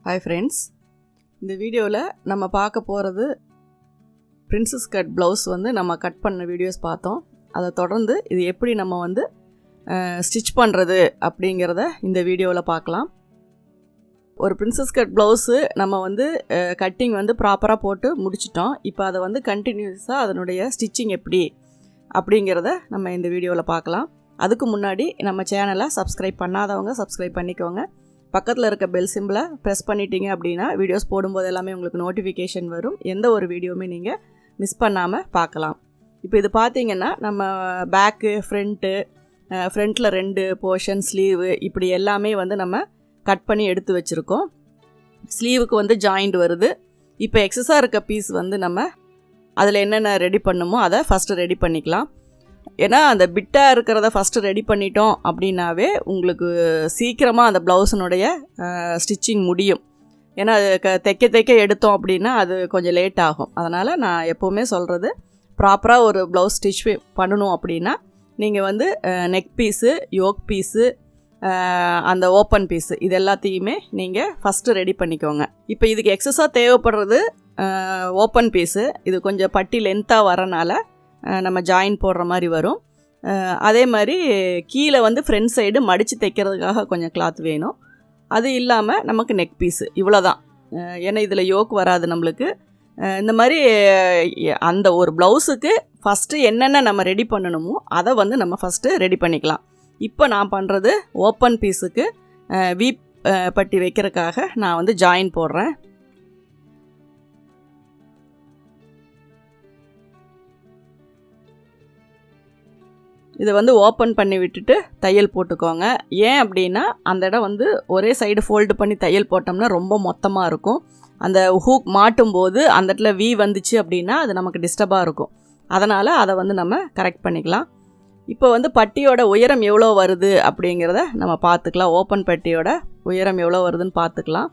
Hi friends, இந்த வீடியோவில் நம்ம பார்க்க போகிறது பிரின்சஸ் கட் ப்ளவுஸ் வந்து நம்ம கட் பண்ண வீடியோஸ் பார்த்தோம். அதை தொடர்ந்து இது எப்படி நம்ம வந்து ஸ்டிச் பண்ணுறது அப்படிங்கிறத இந்த வீடியோவில் பார்க்கலாம். ஒரு பிரின்சஸ் கட் ப்ளவுஸு நம்ம வந்து கட்டிங் வந்து ப்ராப்பராக போட்டு முடிச்சிட்டோம். இப்போ அதை வந்து கண்டினியூஸாக அதனுடைய ஸ்டிச்சிங் எப்படி அப்படிங்கிறத நம்ம இந்த வீடியோவில் பார்க்கலாம். அதுக்கு முன்னாடி நம்ம சேனலை சப்ஸ்கிரைப் பண்ணாதவங்க சப்ஸ்கிரைப் பண்ணிக்கோங்க. பக்கத்தில் இருக்க பெல் சிம்பிளை ப்ரெஸ் பண்ணிட்டீங்க அப்படின்னா வீடியோஸ் போடும்போது எல்லாமே உங்களுக்கு நோட்டிஃபிகேஷன் வரும். எந்த ஒரு வீடியோவுமே நீங்கள் மிஸ் பண்ணாமல் பார்க்கலாம். இப்போ இது பார்த்தீங்கன்னா நம்ம பேக்கு, ஃப்ரண்ட்டில் 2 போர்ஷன், ஸ்லீவு இப்படி எல்லாமே வந்து நம்ம கட் பண்ணி எடுத்து வச்சுருக்கோம். ஸ்லீவுக்கு வந்து ஜாயிண்ட் வருது. இப்போ எக்ஸஸாக இருக்க பீஸ் வந்து நம்ம அதில் என்னென்ன ரெடி பண்ணுமோ அதை ஃபஸ்ட்டு ரெடி பண்ணிக்கலாம். ஏன்னா அந்த பிட்டாக இருக்கிறத ஃபஸ்ட்டு ரெடி பண்ணிட்டோம் அப்படின்னாவே உங்களுக்கு சீக்கிரமாக அந்த ப்ளவுஸினுடைய ஸ்டிச்சிங் முடியும். ஏன்னா அது தைக்க எடுத்தோம் அப்படின்னா அது கொஞ்சம் லேட் ஆகும். அதனால் நான் எப்போவுமே சொல்கிறது, ப்ராப்பராக ஒரு ப்ளவுஸ் ஸ்டிச் பண்ணணும் அப்படின்னா நீங்கள் வந்து நெக் பீஸு, யோக் பீஸு, அந்த ஓப்பன் பீஸு இது எல்லாத்தையுமே நீங்கள் ஃபஸ்ட்டு ரெடி பண்ணிக்கோங்க. இப்போ இதுக்கு எக்ஸஸாக தேவைப்படுறது ஓப்பன் பீஸு. இது கொஞ்சம் பட்டி லென்த்தாக வரனால நம்ம ஜாயின் போடுற மாதிரி வரும். அதே மாதிரி கீழே வந்து ஃப்ரண்ட் சைடு மடித்து தைக்கிறதுக்காக கொஞ்சம் கிளாத் வேணும். அது இல்லாமல் நமக்கு நெக் பீஸு இவ்வளோ தான். ஏன்னா இதில் யோக் வராது நம்மளுக்கு. இந்த மாதிரி அந்த ஒரு ப்ளவுஸுக்கு ஃபஸ்ட்டு என்னென்ன நம்ம ரெடி பண்ணணுமோ அதை வந்து நம்ம ஃபஸ்ட்டு ரெடி பண்ணிக்கலாம். இப்போ நான் பண்ணுறது ஓப்பன் பீஸுக்கு வீப் பட்டி வைக்கிறதுக்காக நான் வந்து ஜாயின் போடுறேன். இதை வந்து ஓப்பன் பண்ணி விட்டுட்டு தையல் போட்டுக்கோங்க. ஏன் அப்படின்னா அந்த இடம் வந்து ஒரே சைடு ஃபோல்டு பண்ணி தையல் போட்டோம்னா ரொம்ப மொத்தமாக இருக்கும். அந்த ஹூக் மாட்டும் போது அந்த இடத்துல வி வந்துச்சு அப்படின்னா அது நமக்கு டிஸ்டர்பாக இருக்கும். அதனால் அதை வந்து நம்ம கரெக்ட் பண்ணிக்கலாம். இப்போ வந்து பட்டியோட உயரம் எவ்வளோ வருது அப்படிங்கிறத நம்ம பார்த்துக்கலாம். ஓப்பன் பட்டியோட உயரம் எவ்வளோ வருதுன்னு பார்த்துக்கலாம்.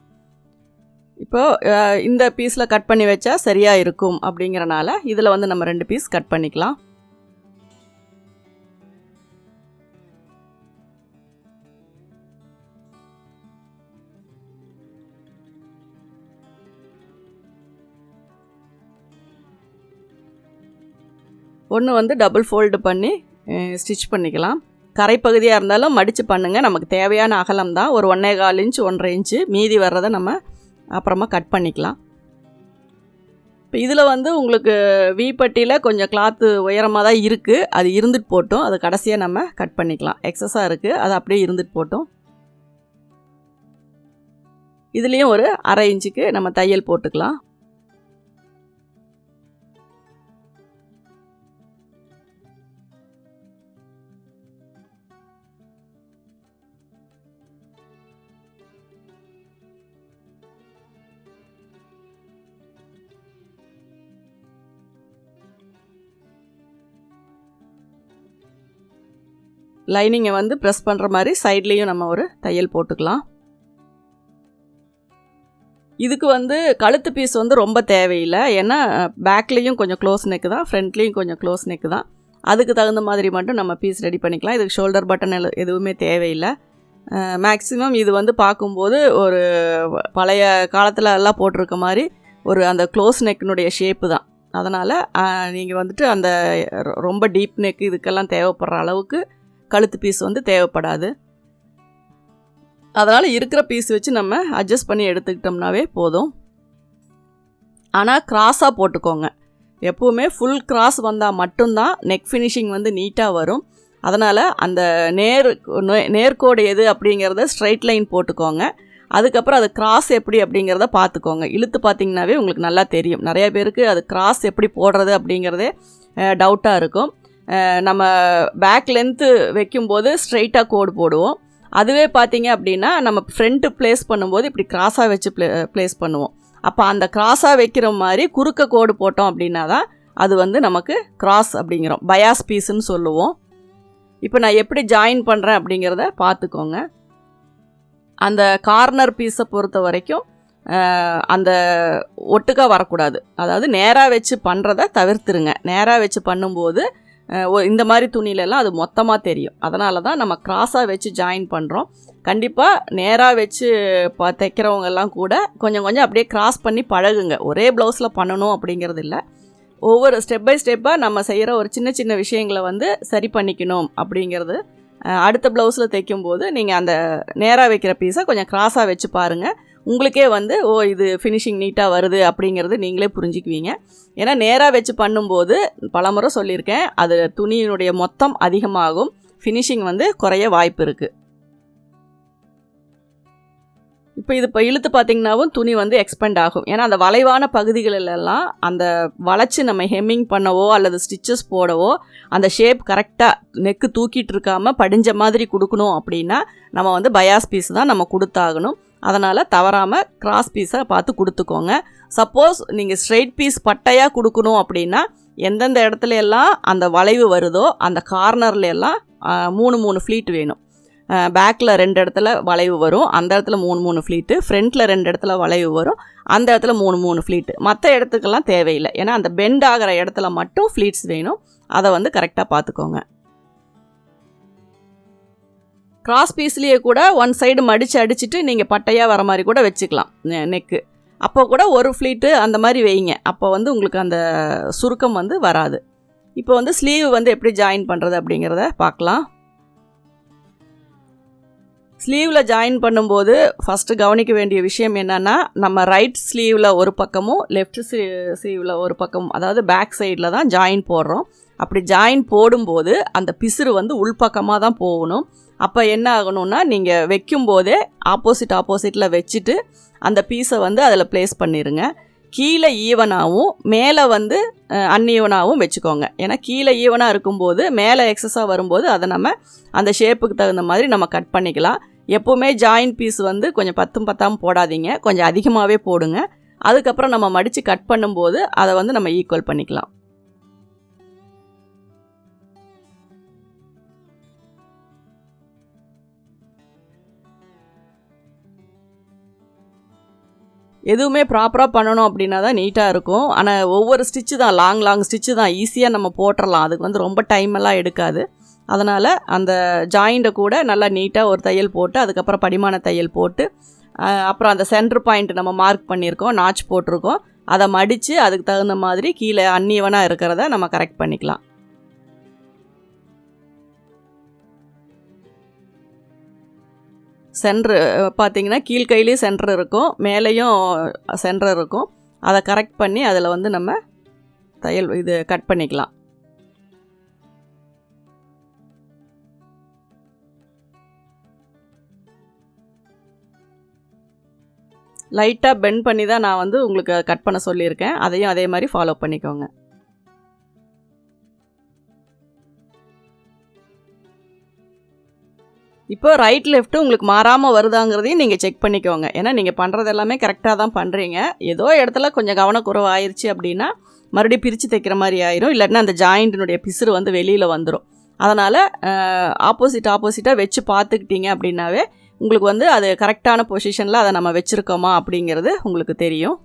இப்போது இந்த பீஸில் கட் பண்ணி வச்சா சரியாக இருக்கும் அப்படிங்கிறனால இதில் வந்து நம்ம 2 பீஸ் கட் பண்ணிக்கலாம். ஒன்று வந்து டபுள் ஃபோல்டு பண்ணி ஸ்டிச் பண்ணிக்கலாம். கரைப்பகுதியாக இருந்தாலும் மடித்து பண்ணுங்கள். நமக்கு தேவையான அகலம் தான், ஒரு 1.25 இன்ச் 1.5 இன்ச்சு. மீதி வர்றதை நம்ம அப்புறமா கட் பண்ணிக்கலாம். இப்போ இதில் வந்து உங்களுக்கு வீப்பட்டியில் கொஞ்சம் கிளாத்து உயரமாக தான் இருக்குது. அது இருந்துட்டு போட்டோம். அது கடைசியாக நம்ம கட் பண்ணிக்கலாம். எக்ஸஸாக இருக்குது, அது அப்படியே இருந்துட்டு போட்டோம். இதுலேயும் ஒரு 1/2 இன்ச்சுக்கு நம்ம தையல் போட்டுக்கலாம். லைனிங்கை வந்து ப்ரெஸ் பண்ணுற மாதிரி சைட்லேயும் நம்ம ஒரு தையல் போட்டுக்கலாம். இதுக்கு வந்து கழுத்து பீஸ் வந்து ரொம்ப தேவையில்லை. ஏன்னா பேக்லேயும் கொஞ்சம் க்ளோஸ் நெக்கு தான், ஃப்ரண்ட்லேயும் கொஞ்சம் க்ளோஸ் நெக்கு தான். அதுக்கு தகுந்த மாதிரி மட்டும் நம்ம பீஸ் ரெடி பண்ணிக்கலாம். இதுக்கு ஷோல்டர் பட்டன் எதுவுமே தேவையில்லை. மேக்ஸிமம் இது வந்து பார்க்கும்போது ஒரு பழைய காலத்தில் எல்லாம் போட்டிருக்க மாதிரி ஒரு அந்த க்ளோஸ் நெக்கினுடைய ஷேப்பு தான். அதனால் நீங்கள் வந்துட்டு அந்த ரொம்ப டீப் நெக்கு இதுக்கெல்லாம் தேவைப்படுற அளவுக்கு கழுத்து பீஸ் வந்து தேவைப்படாது. அதனால் இருக்கிற பீஸ் வச்சு நம்ம அட்ஜஸ்ட் பண்ணி எடுத்துக்கிட்டோம்னாவே போதும். ஆனால் கிராஸாக போட்டுக்கோங்க. எப்போவுமே ஃபுல் கிராஸ் வந்தால் மட்டும்தான் நெக் ஃபினிஷிங் வந்து நீட்டாக வரும். அதனால் அந்த நேர்கோடு எது அப்படிங்கிறத ஸ்ட்ரைட் லைன் போட்டுக்கோங்க. அதுக்கப்புறம் அது கிராஸ் எப்படி அப்படிங்கிறத பார்த்துக்கோங்க. இழுத்து பார்த்திங்கனாவே உங்களுக்கு நல்லா தெரியும். நிறைய பேருக்கு அது கிராஸ் எப்படி போடுறது அப்படிங்கிறதே டவுட்டாக இருக்கும். நம்ம பேக் லென்த்து வைக்கும்போது ஸ்ட்ரைட்டாக கோடு போடுவோம். அதுவே பார்த்திங்க அப்படின்னா நம்ம ஃப்ரண்ட்டு ப்ளேஸ் பண்ணும்போது இப்படி கிராஸாக வச்சு ப்ளேஸ் பண்ணுவோம். அப்போ அந்த கிராஸாக வைக்கிற மாதிரி குறுக்க கோடு போட்டோம் அப்படின்னா தான் அது வந்து நமக்கு கிராஸ் அப்படிங்கிறோம். பயாஸ் பீஸுன்னு சொல்லுவோம். இப்போ நான் எப்படி ஜாயின் பண்ணுறேன் அப்படிங்கிறத பார்த்துக்கோங்க. அந்த கார்னர் பீஸை பொறுத்த வரைக்கும் அந்த ஒட்டுக்காக வரக்கூடாது. அதாவது நேராக வச்சு பண்ணுறத தவிர்த்துருங்க. நேராக வச்சு பண்ணும்போது இந்த மாதிரி துணியிலலாம் அது மொத்தமாக தெரியும். அதனால தான் நம்ம கிராஸாக வச்சு ஜாயின் பண்ணுறோம். கண்டிப்பாக நேராக வச்சு தைக்கிறவங்கெல்லாம் கூட கொஞ்சம் கொஞ்சம் அப்படியே கிராஸ் பண்ணி பழகுங்க. ஒரே ப்ளவுஸில் பண்ணணும் அப்படிங்கிறது இல்லை. ஒவ்வொரு ஸ்டெப் பை ஸ்டெப்பாக நம்ம செய்கிற ஒரு சின்ன சின்ன விஷயங்களை வந்து சரி பண்ணிக்கணும் அப்படிங்கிறது அடுத்த ப்ளவுஸில் தைக்கும்போது நீங்கள் அந்த நேராக வைக்கிற பீஸை கொஞ்சம் கிராஸாக வச்சு பாருங்கள். உங்களுக்கே வந்து இது ஃபினிஷிங் நீட்டாக வருது அப்படிங்கிறது நீங்களே புரிஞ்சுக்குவீங்க. ஏன்னா நேராக வச்சு பண்ணும்போது பலமுறை சொல்லியிருக்கேன், அது துணியினுடைய மொத்தம் அதிகமாகும், ஃபினிஷிங் வந்து குறைய வாய்ப்பு இருக்குது. இப்போ இழுத்து பார்த்திங்கனாவும் துணி வந்து எக்ஸ்பெண்ட் ஆகும். ஏன்னா அந்த வளைவான பகுதிகளெல்லாம் அந்த வளைச்சி நம்ம ஹெம்மிங் பண்ணவோ அல்லது ஸ்டிச்சஸ் போடவோ அந்த ஷேப் கரெக்டாக நெக்கு தூக்கிட்டு இருக்காமல் படிஞ்ச மாதிரி கொடுக்கணும் அப்படின்னா நம்ம வந்து பயாஸ் பீஸ் தான் நம்ம கொடுத்தாகணும். அதனால் தவறாமல் கிராஸ் பீஸை பார்த்து கொடுத்துக்கோங்க. சப்போஸ் நீங்கள் ஸ்ட்ரெயிட் பீஸ் பட்டையாக கொடுக்கணும் அப்படின்னா எந்தெந்த இடத்துல எல்லாம் அந்த வளைவு வருதோ அந்த கார்னர்ல எல்லாம் 3 ஃப்ளீட் வேணும். பேக்கில் 2 இடத்துல வளைவு வரும், அந்த இடத்துல 3 ஃப்ளீட்டு. ஃப்ரண்ட்டில் 2 இடத்துல வளைவு வரும், அந்த இடத்துல 3 ஃப்ளீட்டு. மற்ற இடத்துக்கெல்லாம் தேவையில்லை. ஏன்னா அந்த பெண்ட் ஆகிற இடத்துல மட்டும் ஃப்ளீட்ஸ் வேணும். அதை வந்து கரெக்டாக பார்த்துக்கோங்க. கிராஸ் பீஸ்லேயே கூட ஒன் சைடு அடிச்சுட்டு நீங்கள் பட்டையாக வர மாதிரி கூட வச்சுக்கலாம் நெக்கு. அப்போ கூட ஒரு ஃப்ளீட்டு அந்த மாதிரி வைங்க. அப்போ வந்து உங்களுக்கு அந்த சுருக்கம் வந்து வராது. இப்போ வந்து ஸ்லீவ் வந்து எப்படி ஜாயின் பண்ணுறது அப்படிங்கிறத பார்க்கலாம். ஸ்லீவில் ஜாயின் பண்ணும்போது ஃபஸ்ட்டு கவனிக்க வேண்டிய விஷயம் என்னென்னா, நம்ம ரைட் ஸ்லீவில் ஒரு பக்கமும் லெஃப்ட் ஸ்லீவில் ஒரு பக்கமும், அதாவது பேக் சைடில் தான் ஜாயின் போடுறோம். அப்படி ஜாயின் போடும்போது அந்த பிசுறு வந்து உள்பக்கமாக தான் போகணும். அப்போ என்ன ஆகணும்னா, நீங்கள் வைக்கும்போதே ஆப்போசிட்டில் வச்சுட்டு அந்த பீஸை வந்து அதில் ப்ளேஸ் பண்ணிடுங்க. கீழே ஈவனாகவும் மேலே வந்து அன்ஈவனாகவும் வச்சுக்கோங்க. ஏன்னா கீழே ஈவனாக இருக்கும்போது மேலே எக்ஸஸாக வரும்போது அதை நம்ம அந்த ஷேப்புக்கு தகுந்த மாதிரி நம்ம கட் பண்ணிக்கலாம். எப்போவுமே ஜாயின் பீஸ் வந்து கொஞ்சம் 10 போடாதீங்க, கொஞ்சம் அதிகமாகவே போடுங்க. அதுக்கப்புறம் நம்ம மடித்து கட் பண்ணும்போது அதை வந்து நம்ம ஈக்குவல் பண்ணிக்கலாம். எதுவுமே ப்ராப்பராக பண்ணணும் அப்படின்னா தான் நீட்டாக இருக்கும். ஆனால் ஒவ்வொரு ஸ்டிச்சு தான் லாங் ஸ்டிச்சு தான், ஈஸியாக நம்ம போட்டுடலாம். அதுக்கு வந்து ரொம்ப டைமெல்லாம் எடுக்காது. அதனால் அந்த ஜாயிண்ட்டை கூட நல்லா நீட்டாக ஒரு தையல் போட்டு அதுக்கப்புறம் படிமான தையல் போட்டு அப்புறம் அந்த சென்டர் பாயிண்ட் நம்ம மார்க் பண்ணியிருக்கோம், நாச் போட்டிருக்கோம், அதை மடித்து அதுக்கு தகுந்த மாதிரி கீழே அன்ஈவனாக இருக்கிறத நம்ம கரெக்ட் பண்ணிக்கலாம். சென்ட்ரு பார்த்திங்கன்னா கீழ்கையிலையும் சென்டர் இருக்கும், மேலேயும் சென்டர் இருக்கும். அதை கரெக்ட் பண்ணி அதில் வந்து நம்ம தையல் கட் பண்ணிக்கலாம். லைட்டாக பெண்ட் பண்ணி தான் நான் வந்து உங்களுக்கு கட் பண்ண சொல்லியிருக்கேன். அதையும் அதே மாதிரி ஃபாலோ பண்ணிக்கோங்க. இப்போ ரைட் லெஃப்ட்டு உங்களுக்கு மாறாமல் வருதாங்கிறதையும் நீங்கள் செக் பண்ணிக்கோங்க. ஏன்னா நீங்கள் பண்ணுறது எல்லாமே கரெக்டாக தான் பண்ணுறீங்க. ஏதோ இடத்துல கொஞ்சம் கவனக்குறைவு ஆயிடுச்சு அப்படின்னா மறுபடியும் பிரித்து தைக்கிற மாதிரி ஆயிரும். இல்லைன்னா அந்த ஜாயிண்ட்டினுடைய பிசுறு வந்து வெளியில் வந்துடும். அதனால் ஆப்போசிட்டாக வச்சு பார்த்துக்கிட்டீங்க அப்படின்னாவே உங்களுக்கு வந்து அது கரெக்டான பொசிஷனில் அதை நம்ம வச்சுருக்கோமா அப்படிங்கிறது உங்களுக்கு தெரியும்.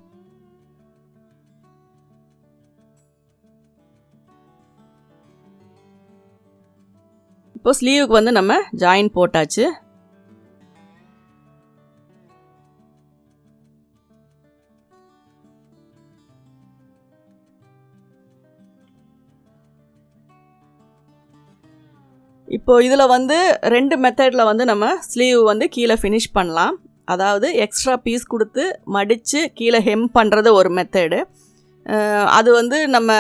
இப்போ ஸ்லீவுக்கு வந்து நம்ம ஜாயின் போட்டாச்சு. இப்போ இதில் வந்து 2 மெத்தடில் வந்து நம்ம ஸ்லீவ் வந்து கீழே ஃபினிஷ் பண்ணலாம். அதாவது எக்ஸ்ட்ரா பீஸ் கொடுத்து மடித்து கீழே ஹெம் பண்ணுறது ஒரு மெத்தடு. அது வந்து நம்ம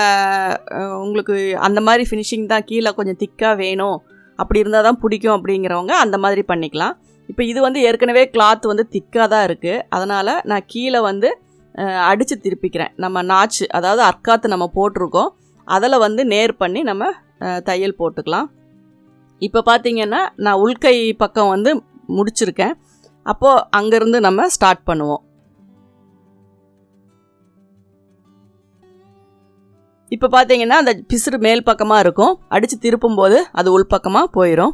உங்களுக்கு அந்த மாதிரி ஃபினிஷிங் தான், கீழே கொஞ்சம் திக்காக வேணும் அப்படி இருந்தால் தான் பிடிக்கும் அப்படிங்கிறவங்க அந்த மாதிரி பண்ணிக்கலாம். இப்போ இது வந்து ஏற்கனவே கிளாத் வந்து திக்காக தான் இருக்குது. அதனால் நான் கீழே வந்து அடித்து திருப்பிக்கிறேன். நம்ம நாச்சு, அதாவது அர்க்காத்து நம்ம போட்டிருக்கோம், அதில் வந்து நேர் பண்ணி நம்ம தையல் போட்டுக்கலாம். இப்போ பார்த்திங்கன்னா நான் உள்கை பக்கம் வந்து முடிச்சிருக்கேன். அப்போது அங்கேருந்து நம்ம ஸ்டார்ட் பண்ணுவோம். இப்போ பார்த்தீங்கன்னா அந்த பிசுறு மேல் பக்கமாக இருக்கும், அடித்து திருப்பும்போது அது உள்பக்கமாக போயிடும்.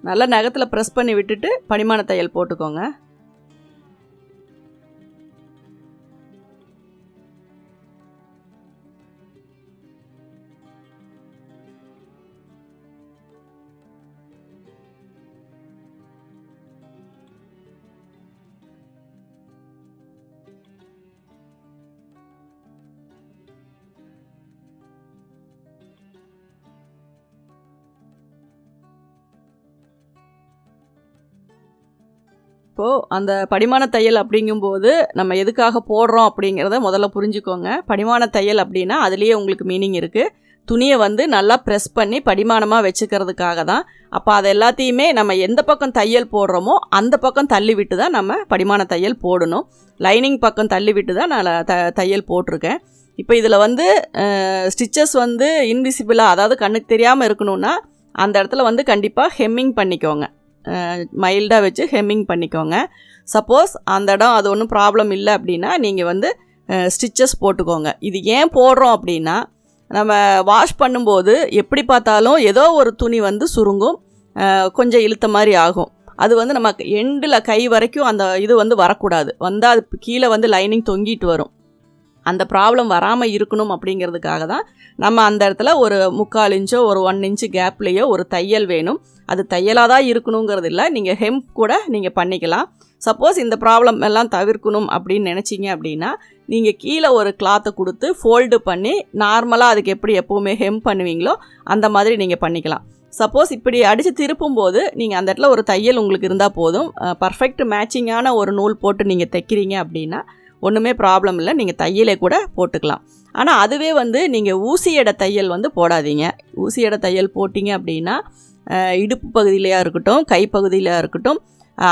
நல்லா நகத்தில் ப்ரெஸ் பண்ணி விட்டுட்டு படிமான தையல் போட்டுக்கோங்க. இப்போது அந்த படிமான தையல் அப்படிங்கும்போது நம்ம எதுக்காக போடுறோம் அப்படிங்கிறத முதல்ல புரிஞ்சுக்கோங்க. படிமான தையல் அப்படின்னா அதுலேயே உங்களுக்கு மீனிங் இருக்குது. துணியை வந்து நல்லா ப்ரெஸ் பண்ணி படிமானமாக வச்சுக்கிறதுக்காக தான். அப்போ அது எல்லாத்தையுமே நம்ம எந்த பக்கம் தையல் போடுறோமோ அந்த பக்கம் தள்ளி விட்டு தான் நம்ம படிமான தையல் போடணும். லைனிங் பக்கம் தள்ளி விட்டு தான் நான் தையல் போட்டிருக்கேன். இப்போ இதில் வந்து ஸ்டிச்சஸ் வந்து இன்விசிபிளாக, அதாவது கண்ணுக்கு தெரியாமல் இருக்கணும்னா அந்த இடத்துல வந்து கண்டிப்பாக ஹெம்மிங் பண்ணிக்கோங்க. மைல்டாக வச்சு ஹெம்மிங் பண்ணிக்கோங்க. சப்போஸ் அந்த இடம் அது ஒன்றும் ப்ராப்ளம் இல்லை அப்படின்னா நீங்கள் வந்து ஸ்டிச்சஸ் போட்டுக்கோங்க. இது ஏன் போடுறோம் அப்படின்னா, நம்ம வாஷ் பண்ணும்போது எப்படி பார்த்தாலும் ஏதோ ஒரு துணி வந்து சுருங்கும், கொஞ்சம் இழுத்த மாதிரி ஆகும். அது வந்து நம்ம எண்டில் கை வரைக்கும் அந்த இது வந்து வரக்கூடாது. வந்தால் அது கீழே வந்து லைனிங் தொங்கிட்டு வரும். அந்த ப்ராப்ளம் வராமல் இருக்கணும் அப்படிங்கிறதுக்காக தான் நம்ம அந்த இடத்துல ஒரு 3/4 இன்ச்சோ ஒரு 1 இன்ச்சு கேப்லேயோ ஒரு தையல் வேணும். அது தையலாக தான் இருக்கணுங்கிறது இல்லை, நீங்கள் ஹெம்ப் கூட நீங்கள் பண்ணிக்கலாம். சப்போஸ் இந்த ப்ராப்ளம் எல்லாம் தவிர்க்கணும் அப்படின்னு நினச்சிங்க அப்படின்னா நீங்கள் கீழே ஒரு கிளாத்தை கொடுத்து ஃபோல்டு பண்ணி நார்மலாக அதுக்கு எப்படி எப்போவுமே ஹெம்ப் பண்ணுவீங்களோ அந்த மாதிரி நீங்கள் பண்ணிக்கலாம். சப்போஸ் இப்படி அடித்து திருப்பும்போது நீங்கள் அந்த இடத்துல ஒரு தையல் உங்களுக்கு இருந்தால் போதும். பர்ஃபெக்ட் மேட்சிங்கான ஒரு நூல் போட்டு நீங்கள் தைக்கிறீங்க அப்படின்னா ஒன்றுமே ப்ராப்ளம் இல்லை, நீங்கள் தையலே கூட போட்டுக்கலாம். ஆனால் அதுவே வந்து நீங்கள் ஊசி எடை தையல் வந்து போடாதீங்க. ஊசி எடை தையல் போட்டிங்க அப்படின்னா இடுப்பு பகுதியிலையாக இருக்கட்டும், கைப்பகுதியிலையாக இருக்கட்டும்,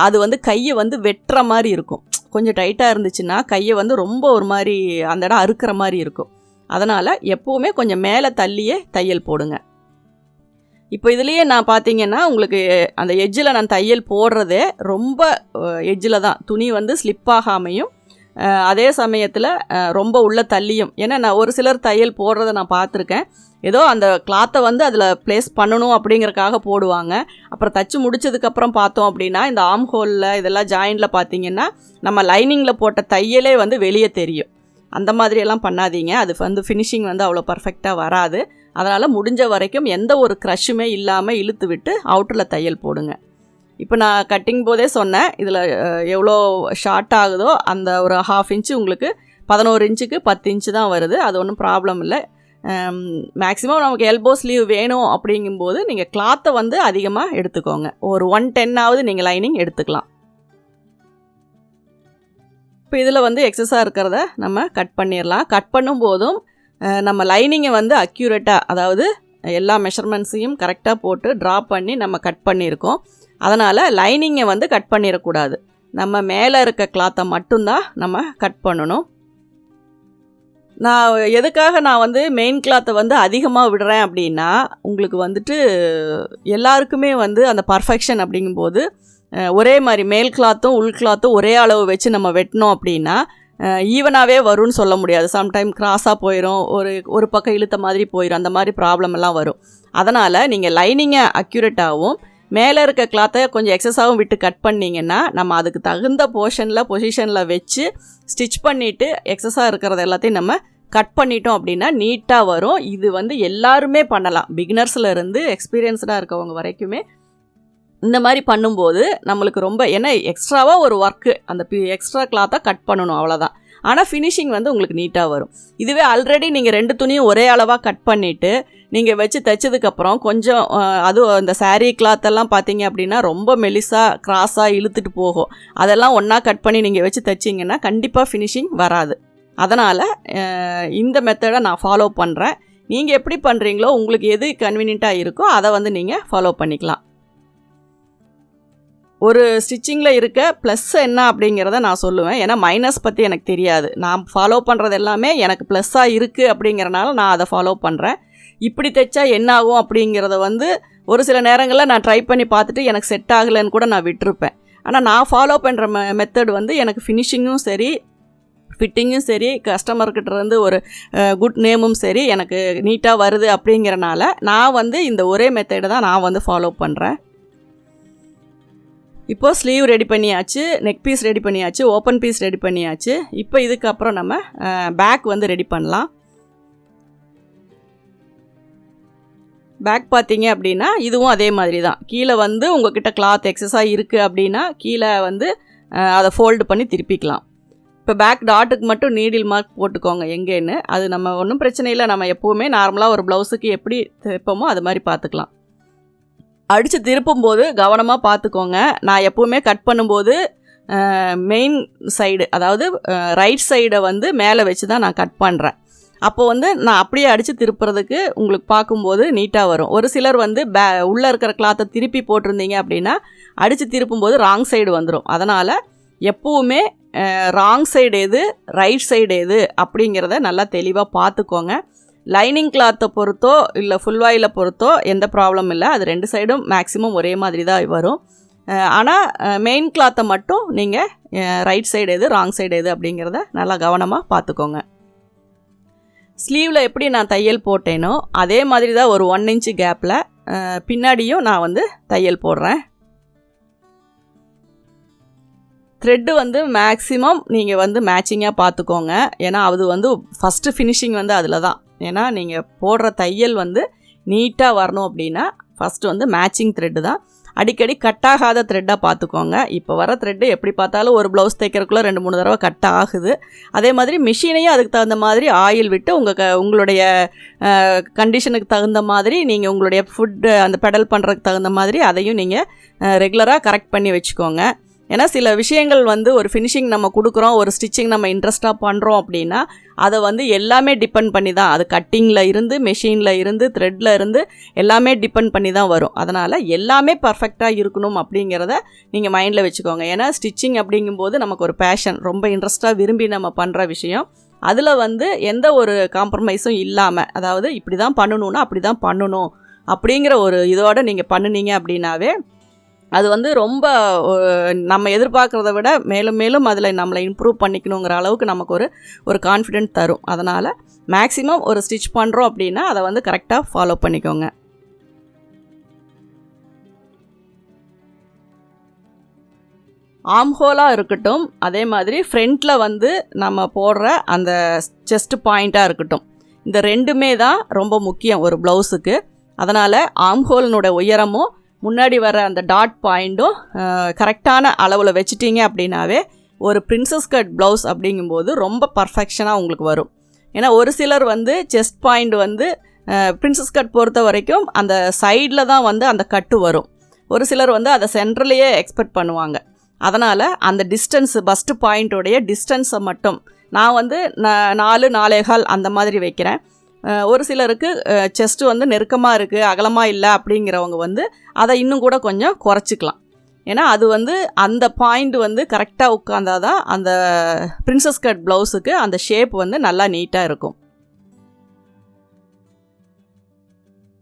அது வந்து கையை வந்து வெட்டுற மாதிரி இருக்கும். கொஞ்சம் டைட்டாக இருந்துச்சுன்னா கையை வந்து ரொம்ப ஒரு மாதிரி அந்த இடம் அறுக்கிற மாதிரி இருக்கும். அதனால் எப்போவுமே கொஞ்சம் மேலே தள்ளியே தையல் போடுங்க. இப்போ இதுலேயே நான் பார்த்தீங்கன்னா உங்களுக்கு அந்த எட்ஜில் நான் தையல் போடுறதே ரொம்ப எட்ஜில் தான், துணி வந்து ஸ்லிப்பாகாமையும் அதே சமயத்தில் ரொம்ப உள்ள தள்ளியும். ஏன்னா நான் ஒரு சிலர் தையல் போடுறத நான் பார்த்துருக்கேன். ஏதோ அந்த கிளாத்தை வந்து அதில் ப்ளேஸ் பண்ணணும் அப்படிங்கிறக்காக போடுவாங்க. அப்புறம் தச்சு முடிச்சதுக்கப்புறம் பார்த்தோம் அப்படின்னா இந்த ஆம் ஹோலில் இதெல்லாம் ஜாயிண்டில் பார்த்தீங்கன்னா நம்ம லைனிங்கில் போட்ட தையலே வந்து வெளியே தெரியும். அந்த மாதிரியெல்லாம் பண்ணாதீங்க. அது வந்து ஃபினிஷிங் வந்து அவ்வளோ பர்ஃபெக்டாக வராது. அதனால் முடிஞ்ச வரைக்கும் எந்த ஒரு க்ரஷ்ஷுமே இல்லாமல் இழுத்து விட்டு அவுட்டரில் தையல் போடுங்க. இப்போ நான் கட்டிங் போதே சொன்னேன், இதில் எவ்வளோ ஷார்ட் ஆகுதோ அந்த ஒரு 1/2 இன்ச்சு உங்களுக்கு 11 இன்ச்சுக்கு 10 இன்ச்சு தான் வருது. அது ஒன்றும் ப்ராப்ளம் இல்லை. மேக்ஸிமம் நமக்கு எல்போ ஸ்லீவ் வேணும் அப்படிங்கும்போது நீங்கள் கிளாத்தை வந்து அதிகமாக எடுத்துக்கோங்க. ஒரு 110ஆவது நீங்கள் லைனிங் எடுத்துக்கலாம். இப்போ இதில் வந்து எக்ஸஸாக இருக்கிறத நம்ம கட் பண்ணிடலாம். கட் பண்ணும்போதும் நம்ம லைனிங்கை வந்து அக்யூரேட்டாக, அதாவது எல்லா மெஷர்மெண்ட்ஸையும் கரெக்டாக போட்டு ட்ரா பண்ணி நம்ம கட் பண்ணியிருக்கோம். அதனால் லைனிங்கை வந்து கட் பண்ணிடக்கூடாது. நம்ம மேலே இருக்க கிளாத்தை மட்டும்தான் நம்ம கட் பண்ணணும். நான் எதுக்காக நான் வந்து மெயின் கிளாத்தை வந்து அதிகமாக விடுறேன் அப்படின்னா, உங்களுக்கு வந்துட்டு எல்லாருக்குமே வந்து அந்த பர்ஃபெக்ஷன் அப்படிங்கும்போது ஒரே மாதிரி மேல் கிளாத்தும் உள் கிளாத்தும் ஒரே அளவு வச்சு நம்ம வெட்டினோம் அப்படின்னா ஈவனாகவே வரும்னு சொல்ல முடியாது. சம்டைம் கிராஸாக போயிடும், ஒரு பக்கம் இழுத்த மாதிரி போயிடும், அந்த மாதிரி ப்ராப்ளம் எல்லாம் வரும். அதனால் நீங்கள் லைனிங்கை அக்யூரேட்டாகவும் மேலே இருக்க கிளாத்தை கொஞ்சம் எக்ஸஸாகவும் விட்டு கட் பண்ணிங்கன்னா நம்ம அதுக்கு தகுந்த பொசிஷனில் வச்சு ஸ்டிச் பண்ணிவிட்டு எக்ஸஸாக இருக்கிறது எல்லாத்தையும் நம்ம கட் பண்ணிட்டோம் அப்படின்னா நீட்டாக வரும். இது வந்து எல்லாருமே பண்ணலாம், பிகினர்ஸில் இருந்து எக்ஸ்பீரியன்ஸ்டாக இருக்கவங்க வரைக்குமே. இந்த மாதிரி பண்ணும்போது நம்மளுக்கு ரொம்ப ஏன்னா எக்ஸ்ட்ராவாக ஒரு ஒர்க்கு, அந்த எக்ஸ்ட்ரா கிளாத்தை கட் பண்ணணும், அவ்வளோதான். ஆனால் ஃபினிஷிங் வந்து உங்களுக்கு நீட்டாக வரும். இதுவே ஆல்ரெடி நீங்கள் 2 துணியும் ஒரே அளவாக கட் பண்ணிவிட்டு நீங்கள் வச்சு தைச்சதுக்கப்புறம் கொஞ்சம் அதுவும் அந்த சாரீ கிளாத்தெல்லாம் பார்த்தீங்க அப்படின்னா ரொம்ப மெலிசாக கிராஸாக இழுத்துட்டு போகும். அதெல்லாம் ஒன்றா கட் பண்ணி நீங்கள் வச்சு தைச்சிங்கன்னா கண்டிப்பாக ஃபினிஷிங் வராது. அதனால் இந்த மெத்தடை நான் ஃபாலோ பண்ணுறேன். நீங்கள் எப்படி பண்ணுறீங்களோ உங்களுக்கு எது கன்வீனியண்ட்டாக இருக்கோ அதை வந்து நீங்கள் ஃபாலோ பண்ணிக்கலாம். ஒரு ஸ்டிச்சிங்கில் இருக்க ப்ளஸ் என்ன அப்படிங்கிறத நான் சொல்லுவேன். ஏன்னா மைனஸ் பற்றி எனக்கு தெரியாது. நான் ஃபாலோ பண்ணுறது எல்லாமே எனக்கு ப்ளஸ்ஸாக இருக்குது அப்படிங்கிறனால நான் அதை ஃபாலோ பண்ணுறேன். இப்படி தைச்சா என்ன ஆகும் அப்படிங்கிறத வந்து ஒரு சில நேரங்களில் நான் ட்ரை பண்ணி பார்த்துட்டு எனக்கு செட் ஆகலைன்னு கூட நான் விட்டுருப்பேன். ஆனால் நான் ஃபாலோ பண்ணுற மெத்தட் வந்து எனக்கு ஃபினிஷிங்கும் சரி, ஃபிட்டிங்கும் சரி, கஸ்டமர்கிட்டேருந்து ஒரு குட் நேமும் சரி எனக்கு நீட்டாக வருது அப்படிங்கிறனால நான் வந்து இந்த ஒரே மெத்தடை தான் நான் வந்து ஃபாலோ பண்ணுறேன். இப்போ ஸ்லீவ் ரெடி பண்ணியாச்சு, நெக் பீஸ் ரெடி பண்ணியாச்சு, ஓப்பன் பீஸ் ரெடி பண்ணியாச்சு. இப்போ இதுக்கப்புறம் நம்ம பேக் வந்து ரெடி பண்ணலாம். பேக் பார்த்தீங்க அப்படின்னா இதுவும் அதே மாதிரி தான். கீழே வந்து உங்கள்கிட்ட கிளாத் எக்ஸஸாக இருக்குது அப்படின்னா கீழே வந்து அதை ஃபோல்டு பண்ணி திருப்பிக்கலாம். இப்போ பேக் டாட்டுக்கு மட்டும் நீடில் மார்க் போட்டுக்கோங்க எங்கேன்னு. அது நம்ம ஒன்றும் பிரச்சனை இல்லை. நம்ம எப்போவுமே நார்மலாக ஒரு ப்ளவுஸுக்கு எப்படி திருப்போமோ அது மாதிரி பார்த்துக்கலாம். அடித்து திருப்பும்போது கவனமாக பார்த்துக்கோங்க. நான் எப்போவுமே கட் பண்ணும்போது மெயின் சைடு, அதாவது ரைட் சைடை வந்து மேலே வச்சு தான் நான் கட் பண்ணுறேன். அப்போது வந்து நான் அப்படியே அடித்து திருப்புறதுக்கு உங்களுக்கு பார்க்கும்போது நீட்டாக வரும். ஒரு சிலர் வந்து உள்ளே இருக்கிற கிளாத்தை திருப்பி போட்டிருந்தீங்க அப்படின்னா அடித்து திருப்பும்போது ராங் சைடு வந்துடும். அதனால் எப்போவுமே ராங் சைடு எது, ரைட் சைடு எது அப்படிங்கிறத நல்லா தெளிவாக பார்த்துக்கோங்க. லைனிங் கிளாத்தை பொறுத்தோ இல்லை ஃபுல் வாயிலை பொறுத்தோ எந்த ப்ராப்ளம் இல்லை. அது 2 சைடும் மேக்ஸிமம் ஒரே மாதிரி தான் வரும். ஆனால் மெயின் கிளாத்தை மட்டும் நீங்கள் ரைட் சைடு எது, ராங் சைடு எது அப்படிங்கிறத நல்லா கவனமாக பார்த்துக்கோங்க. ஸ்லீவில் எப்படி நான் தையல் போட்டேனோ அதே மாதிரி தான் ஒரு 1 இன்ச்சு கேப்பில் பின்னாடியும் நான் வந்து தையல் போடுறேன். த்ரெட்டு வந்து மேக்ஸிமம் நீங்கள் வந்து மேட்சிங்காக பார்த்துக்கோங்க. ஏன்னா அது வந்து ஃபஸ்ட்டு ஃபினிஷிங் வந்து அதில் தான். ஏன்னா நீங்கள் போடுற தையல் வந்து நீட்டாக வரணும் அப்படின்னா ஃபஸ்ட்டு வந்து மேட்சிங் த்ரெட்டு தான். அடிக்கடி கட்டாகாத த்ரெட்டாக பார்த்துக்கோங்க. இப்போ வர த்ரெட்டு எப்படி பார்த்தாலும் ஒரு ப்ளவுஸ் தைக்கிறதுக்குள்ளே 2-3 தடவை கட் ஆகுது. அதே மாதிரி மிஷினையும் அதுக்கு தகுந்த மாதிரி ஆயில் விட்டு உங்களுடைய கண்டிஷனுக்கு தகுந்த மாதிரி நீங்கள் உங்களுடைய ஃபுட்டு அந்த பெடல் பண்ணுறதுக்கு தகுந்த மாதிரி அதையும் நீங்கள் ரெகுலராக கரெக்ட் பண்ணி வச்சுக்கோங்க. ஏன்னா சில விஷயங்கள் வந்து ஒரு ஃபினிஷிங் நம்ம கொடுக்குறோம், ஒரு ஸ்டிச்சிங் நம்ம இன்ட்ரெஸ்ட்டாக பண்ணுறோம் அப்படின்னா அதை வந்து எல்லாமே டிபெண்ட் பண்ணி தான், அது கட்டிங்கில் இருந்து மெஷினில் இருந்து த்ரெட்டில் இருந்து எல்லாமே டிபெண்ட் பண்ணி தான் வரும். அதனால் எல்லாமே பர்ஃபெக்டாக இருக்கணும் அப்படிங்கிறத நீங்கள் மைண்டில் வச்சுக்கோங்க. ஏன்னா ஸ்டிச்சிங் அப்படிங்கும்போது நமக்கு ஒரு பேஷன், ரொம்ப இன்ட்ரெஸ்ட்டாக விரும்பி நம்ம பண்ணுற விஷயம். அதில் வந்து எந்த ஒரு காம்ப்ரமைஸும் இல்லாமல், அதாவது இப்படி தான் பண்ணணுன்னா அப்படி தான் பண்ணணும் அப்படிங்கிற ஒரு இதோடு நீங்கள் பண்ணினீங்க அப்படின்னாவே அது வந்து ரொம்ப நம்ம எதிர்பார்க்குறத விட மேலும் மேலும் அதில் நம்மளை இம்ப்ரூவ் பண்ணிக்கணுங்கிற அளவுக்கு நமக்கு ஒரு கான்ஃபிடென்ட் தரும். அதனால் மேக்ஸிமம் ஒரு ஸ்டிச் பண்ணுறோம் அப்படின்னா அதை வந்து கரெக்டாக ஃபாலோ பண்ணிக்கோங்க. ஆம்ஹோலாக இருக்கட்டும், அதே மாதிரி ஃப்ரண்ட்டில் வந்து நம்ம போடுற அந்த செஸ்ட் பாயிண்ட்டாக இருக்கட்டும், இந்த 2மே தான் ரொம்ப முக்கியம் ஒரு ப்ளவுஸுக்கு. அதனால் ஆம்ஹோலினோட உயரமும் முன்னாடி வர அந்த டாட் பாயிண்ட்டும் கரெக்டான அளவில் வச்சிட்டிங்க அப்படின்னாவே ஒரு பிரின்சஸ் கட் ப்ளவுஸ் அப்படிங்கும்போது ரொம்ப பர்ஃபெக்ஷனாக உங்களுக்கு வரும். ஏன்னா ஒரு சிலர் வந்து செஸ்ட் பாயிண்ட் வந்து பிரின்சஸ் கட் பொறுத்த வரைக்கும் அந்த சைடில் தான் வந்து அந்த கட்டு வரும். ஒரு சிலர் வந்து அதை சென்டர்லேயே எக்ஸ்பெக்ட் பண்ணுவாங்க. அதனால் அந்த டிஸ்டன்ஸு பஸ்ட்டு பாயிண்ட்டோடைய டிஸ்டன்ஸை மட்டும் நான் வந்து 4-4.25 அந்த மாதிரி வைக்கிறேன். ஒரு சிலருக்கு செஸ்ட்டு வந்து நெருக்கமாக இருக்குது, அகலமாக இல்லை அப்படிங்கிறவங்க வந்து அதை இன்னும் கூட கொஞ்சம் குறைச்சிக்கலாம். ஏன்னா அது வந்து அந்த பாயிண்ட் வந்து கரெக்டாக உட்காந்தால் தான் அந்த பிரின்சஸ் கட் ப்ளவுஸுக்கு அந்த ஷேப் வந்து நல்லா நீட்டாக இருக்கும்.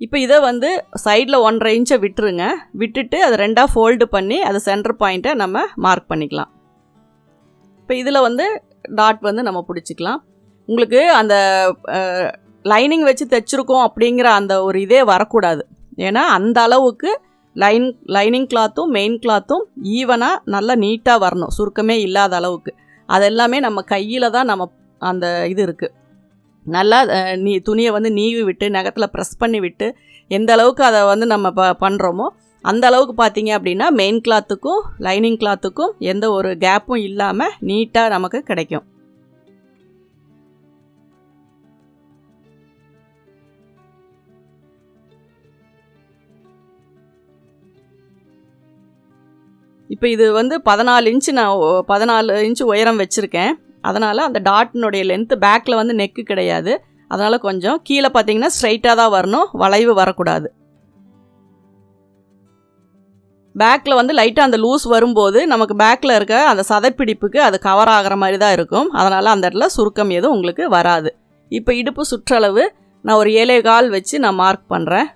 இப்போ இதை வந்து சைடில் 1.5 இன்ச்சை விட்டுருங்க. விட்டுட்டு அதை 2ஆக ஃபோல்டு பண்ணி அதை சென்டர் பாயிண்ட்டை நம்ம மார்க் பண்ணிக்கலாம். இப்போ இதில் வந்து டாட் வந்து நம்ம பிடிச்சிக்கலாம். உங்களுக்கு அந்த லைனிங் வச்சு தைச்சிருக்கோம் அப்படிங்கிற அந்த ஒரு இதே வரக்கூடாது. ஏன்னா அந்த அளவுக்கு லைனிங் கிளாத்தும் மெயின் கிளாத்தும் ஈவனாக நல்லா நீட்டாக வரணும், சுருக்கமே இல்லாத அளவுக்கு. அதெல்லாமே நம்ம கையில் தான் நம்ம அந்த இது இருக்குது. நல்லா துணியை வந்து நீவி விட்டு நகத்தில் ப்ரெஸ் பண்ணி விட்டு எந்த அளவுக்கு அதை வந்து நம்ம பண்ணுறோமோ அந்த அளவுக்கு பார்த்தீங்க அப்படின்னா மெயின் கிளாத்துக்கும் லைனிங் கிளாத்துக்கும் எந்த ஒரு கேப்பும் இல்லாமல் நீட்டாக நமக்கு கிடைக்கும். இப்போ இது வந்து 14 இன்ச்சு, நான் 14 இன்ச்சு உயரம் வச்சுருக்கேன். அதனால் அந்த டாட்டினுடைய லென்த்து பேக்கில் வந்து நெக்கு கிடையாது. அதனால் கொஞ்சம் கீழே பார்த்தீங்கன்னா ஸ்ட்ரைட்டாக தான் வரணும், வளைவு வரக்கூடாது. பேக்கில் வந்து லைட்டாக அந்த லூஸ் வரும்போது நமக்கு பேக்கில் இருக்க அந்த சதைப்பிடிப்புக்கு அது கவர் ஆகிற மாதிரி தான் இருக்கும். அதனால் அந்த இடத்துல சுருக்கம் எதுவும் உங்களுக்கு வராது. இப்போ இடுப்பு சுற்றளவு நான் ஒரு 7.25 வச்சு நான் மார்க் பண்ணுறேன்.